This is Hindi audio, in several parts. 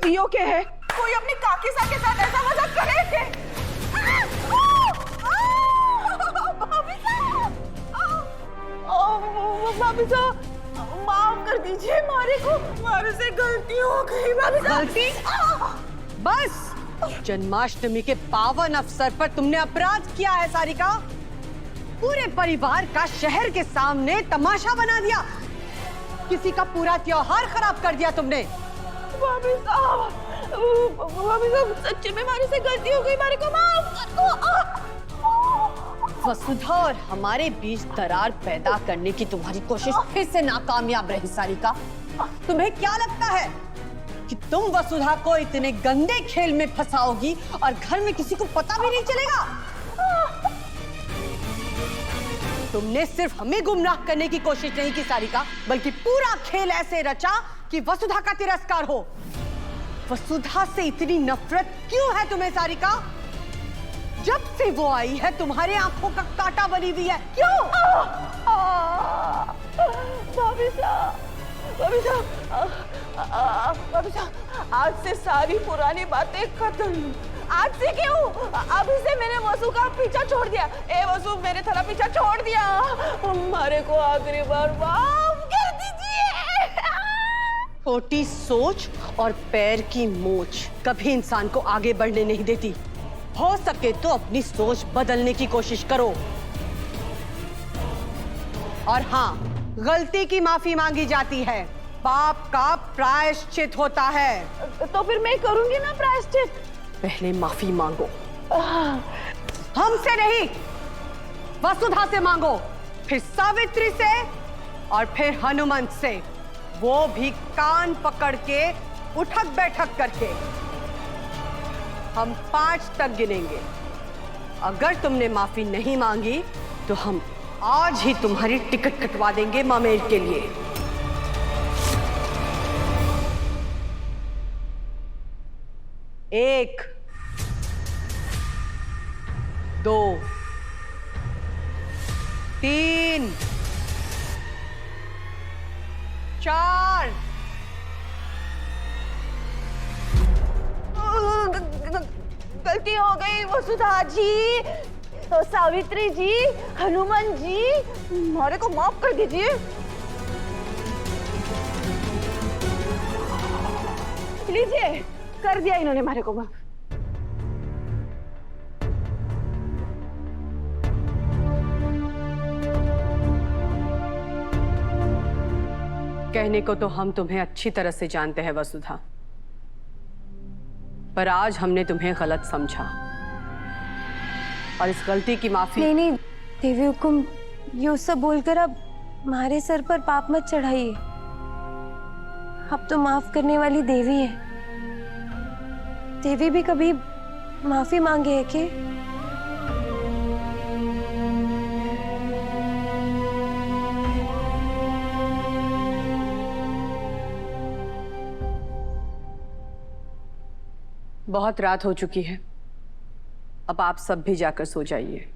जियो के है, कोई अपनी काकी सा के साथ ऐसा मजाक करे थे? भाभी साहब, माफ कर दीजिए, मारे से गलती हो गई। भाभी साहब, गलती? बस, जन्माष्टमी के पावन अवसर पर तुमने अपराध किया है सारिका। पूरे परिवार का शहर के सामने तमाशा बना दिया, किसी का पूरा त्योहार खराब कर दिया तुमने। भाभी साहब, सच्ची में हमारे से गलती हो गई, हमारे को माफ कर दो। वसुधा और हमारे बीच दरार पैदा करने की तुम्हारी कोशिश फिर से नाकामयाब रही सारिका। तुम्हें क्या लगता है कि तुम वसुधा को इतने गंदे खेल में फंसाओगी और घर में किसी को पता भी नहीं चलेगा? तुमने सिर्फ हमें गुमराह करने की कोशिश नहीं की सारिका, बल्कि पूरा खेल ऐसे रचा कि वसुधा का तिरस्कार हो। वसुधा से इतनी नफरत क्यों है तुम्हें सारिका? जब से वो आई है तुम्हारे आंखों का कांटा बनी हुई है, क्यों? भाभी साहब, आज से सारी पुरानी बातें खत्म। आज से क्यों? अभी से मैंने वसु का पीछा छोड़ दिया। ए वसु, मेरे थोड़ा पीछा छोड़ दिया, हमारे को आखिरी बार माफ कर दीजिए। छोटी सोच और पैर की मोच कभी इंसान को आगे बढ़ने नहीं देती। हो सके तो अपनी सोच बदलने की कोशिश करो। और हाँ, गलती की माफी मांगी जाती है, पाप का प्रायश्चित होता है। तो फिर मैं करूंगी ना प्रायश्चित। पहले माफी मांगो। हमसे नहीं, वसुधा से मांगो, फिर सावित्री से और फिर हनुमंत से, वो भी कान पकड़ के, उठक बैठक करके। हम 5 तक गिनेंगे। अगर तुमने माफी नहीं मांगी तो हम आज ही तुम्हारी टिकट कटवा देंगे मामेर के लिए। 1 2 3 4 गलती हो गई वसुधा जी, सावित्री जी, हनुमान जी, हमारे को माफ कर दीजिए। लीजिए, कर दिया इन्होंने हमारे को माफ। कहने को तो हम तुम्हें अच्छी तरह से जानते हैं वसुधा, पर आज हमने तुम्हें गलत समझा और इस गलती की माफी। नहीं, देवी हुकुम, ये सब बोलकर अब हमारे सर पर पाप मत चढ़ाइए। अब तो माफ करने वाली देवी है। देवी भी कभी माफी मांगे है कि? बहुत रात हो चुकी है, अब आप सब भी जाकर सो जाइए।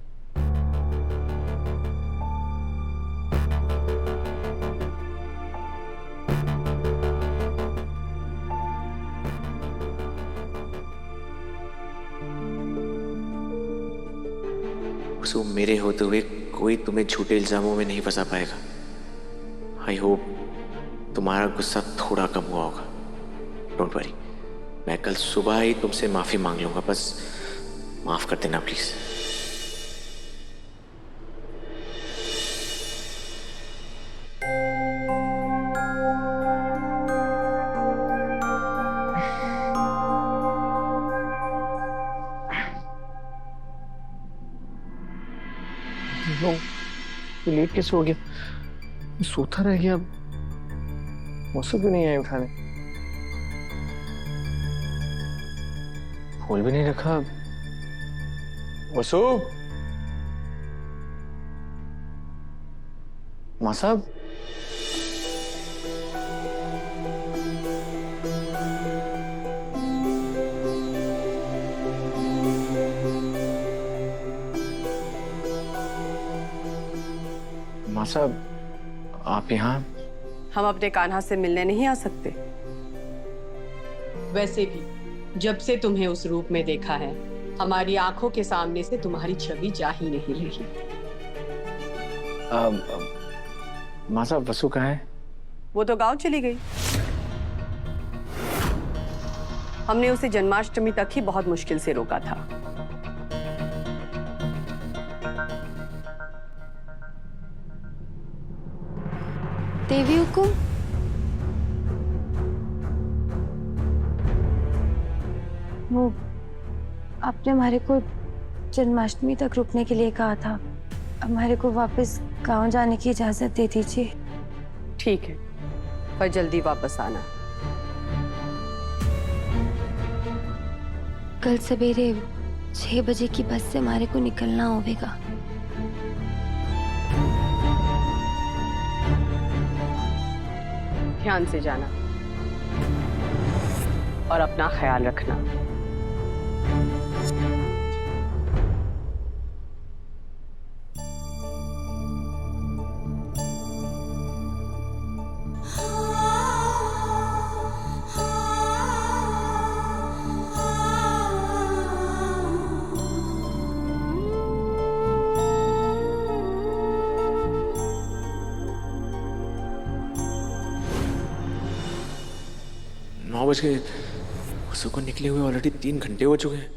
सो मेरे होते हुए कोई तुम्हें झूठे इल्जामों में नहीं फंसा पाएगा। आई होप तुम्हारा गुस्सा थोड़ा कम हुआ होगा। डोंट वरी, मैं कल सुबह ही तुमसे माफी मांग लूंगा, बस माफ कर देना प्लीज। लेट कैसे हो गया? सोता रह गया, मौसम भी नहीं आया उठाने, फोन भी नहीं रखा। वसु, माँ साहब, माँ साहब, आप यहाँ? हम अपने कान्हा से मिलने नहीं आ सकते? वैसे भी जब से तुम्हें उस रूप में देखा है, हमारी आंखों के सामने से तुम्हारी छवि जा ही नहीं रही। माँ साहब वसु कहाँ है? वो तो गांव चली गई। हमने उसे जन्माष्टमी तक ही बहुत मुश्किल से रोका था। देवी हुकुम, वो आपने हमारे को जन्माष्टमी तक रुकने के लिए कहा था। हमारे को वापस गांव जाने की इजाजत दे दीजिए। ठीक है, पर जल्दी वापस आना। कल सवेरे 6 बजे की बस से हमारे को निकलना होगा। ध्यान से जाना और अपना ख्याल रखना। बज गए, वसु को निकले हुए ऑलरेडी 3 घंटे हो चुके हैं।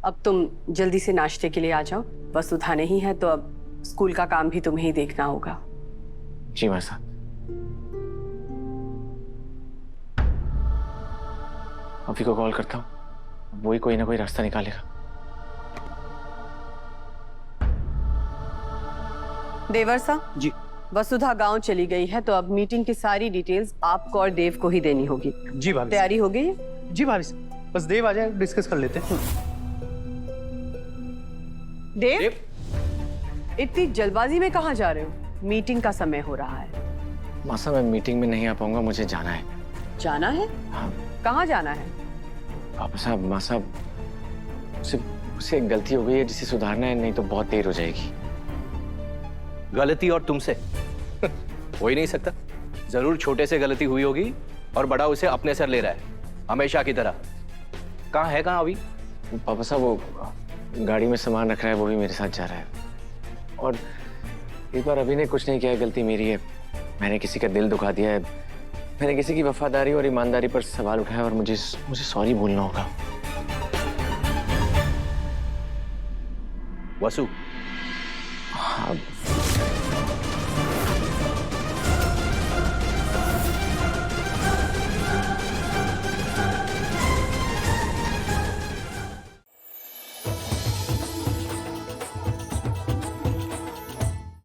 अब तुम जल्दी से नाश्ते के लिए आ जाओ। वसुधा नहीं है तो अब स्कूल का काम भी तुम्हें ही देखना होगा। जी माँ साहब। अभी को कॉल करता हूँ, वही कोई ना कोई रास्ता निकालेगा। देवर साहब जी, वसुधा गांव चली गई है तो अब मीटिंग की सारी डिटेल्स आपको और देव को ही देनी होगी। जी भाभी। तैयारी हो गई? जी भाभी, बस देव आ जाए, डिस्कस कर लेते हैं। देव, इतनी जल्दबाजी में कहाँ जा रहे हो? मीटिंग का समय हो रहा है। माँ साहब मैं मीटिंग में नहीं आ पाऊंगा, मुझे जाना है। जाना है? हाँ। कहाँ जाना है? पापा साहब, माँ साहब, उससे एक गलती हो गई है जिसे सुधारना है, नहीं तो बहुत देर हो जाएगी। गलती और तुमसे हो ही नहीं सकता। जरूर छोटे से गलती हुई होगी और बड़ा उसे अपने सर ले रहा है, हमेशा की तरह। कहाँ अभी? पापा साहब वो गाड़ी में सामान रख रहा है, वो भी मेरे साथ जा रहा है। और इस बार अभी ने कुछ नहीं किया, गलती मेरी है। मैंने किसी का दिल दुखा दिया है, मैंने किसी की वफादारी और ईमानदारी पर सवाल उठाया और मुझे सॉरी बोलना होगा। वसु, हाँ